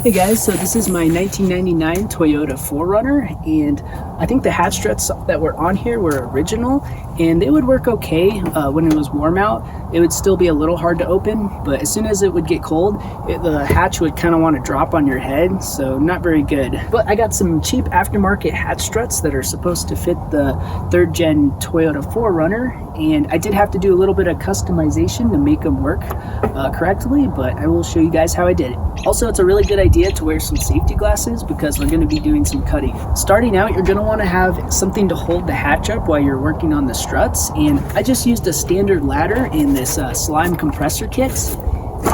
Hey guys, so this is my 1999 Toyota 4Runner, and I think the hatch struts that were on here were original, and they would work okay when it was warm out. It would still be a little hard to open, but as soon as it would get cold, the hatch would kind of want to drop on your head, so not very good. But I got some cheap aftermarket hatch struts that are supposed to fit the 3rd gen Toyota 4Runner, and I did have to do a little bit of customization to make them work correctly, but I will show you guys how I did it. Also, it's a really good idea to wear some safety glasses because we're going to be doing some cutting. Starting out, you're going to want to have something to hold the hatch up while you're working on the struts, and I just used a standard ladder in this slime compressor kit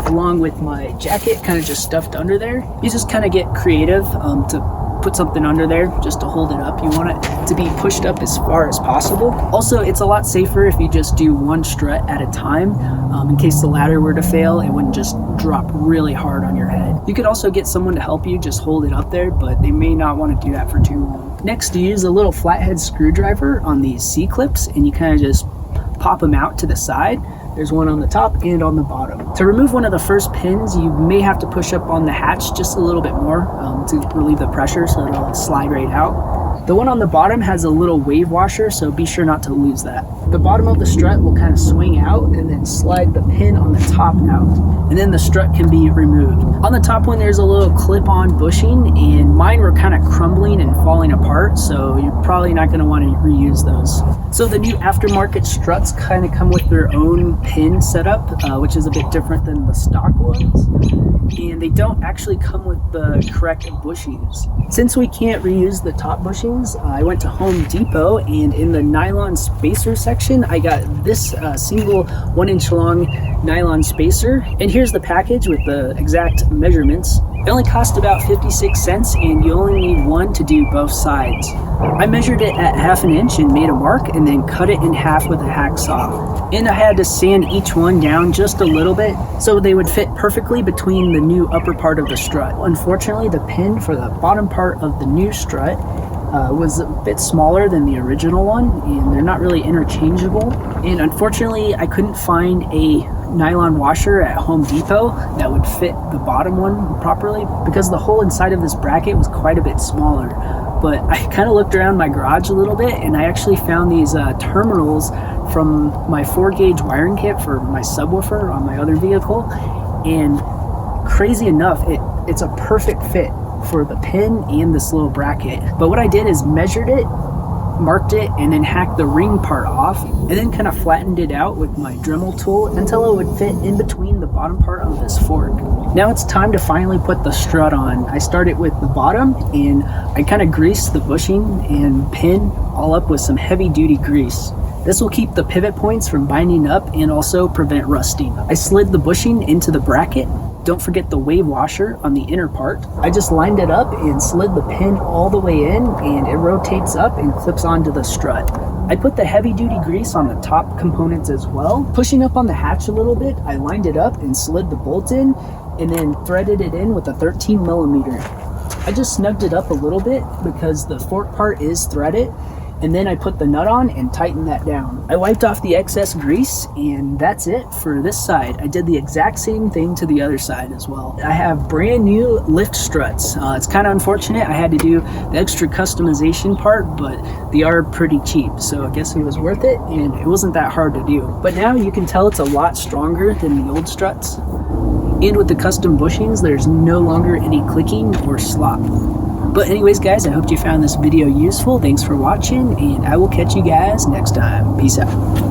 along with my jacket kind of just stuffed under there. You just kind of get creative to put something under there just to hold it up. You want it to be pushed up as far as possible. Also, it's a lot safer if you just do one strut at a time. In case the ladder were to fail, it wouldn't just drop really hard on your head. You could also get someone to help you just hold it up there, but they may not want to do that for too long. Next, you use a little flathead screwdriver on these C-clips, and you kind of just pop them out to the side. There's one on the top and on the bottom. To remove one of the first pins, you may have to push up on the hatch just a little bit more to relieve the pressure so it'll slide right out. The one on the bottom has a little wave washer, so be sure not to lose that. The bottom of the strut will kind of swing out and then slide the pin on the top out, and then the strut can be removed. On the top one, there's a little clip-on bushing, and mine were kind of crumbling and falling apart, so you're probably not going to want to reuse those. So the new aftermarket struts kind of come with their own pin setup, which is a bit different than the stock ones, and they don't actually come with the correct bushings. Since we can't reuse the top bushings, I went to Home Depot, and in the Nylon Spacer section, I got this single 1-inch long nylon spacer, and here's the package with the exact measurements. It only cost about 56 cents, and you only need one to do both sides. I measured it at 1/2 inch and made a mark, and then cut it in half with a hacksaw. And I had to sand each one down just a little bit so they would fit perfectly between the new upper part of the strut. Unfortunately, the pin for the bottom part of the new strut was a bit smaller than the original one, and they're not really interchangeable. And unfortunately, I couldn't find a nylon washer at Home Depot that would fit the bottom one properly because the hole inside of this bracket was quite a bit smaller. But I kind of looked around my garage a little bit, and I actually found these terminals from my 4-gauge wiring kit for my subwoofer on my other vehicle, and crazy enough, it's a perfect fit for the pin and this little bracket. But what I did is measured it, marked it, and then hacked the ring part off, and then kind of flattened it out with my Dremel tool until it would fit in between the bottom part of this fork. Now it's time to finally put the strut on. I started with the bottom, and I kind of greased the bushing and pin all up with some heavy duty grease. This will keep the pivot points from binding up and also prevent rusting. I slid the bushing into the bracket. Don't forget the wave washer on the inner part. I just lined it up and slid the pin all the way in, and it rotates up and clips onto the strut. I put the heavy duty grease on the top components as well. Pushing up on the hatch a little bit, I lined it up and slid the bolt in, and then threaded it in with a 13mm. I just snugged it up a little bit because the fork part is threaded, and then I put the nut on and tightened that down. I wiped off the excess grease, and that's it for this side. I did the exact same thing to the other side as well. I have brand new lift struts. It's kind of unfortunate I had to do the extra customization part, but they are pretty cheap, so I guess it was worth it, and it wasn't that hard to do. But now you can tell it's a lot stronger than the old struts. And with the custom bushings, there's no longer any clicking or slop. But anyways, guys, I hope you found this video useful. Thanks for watching, and I will catch you guys next time. Peace out.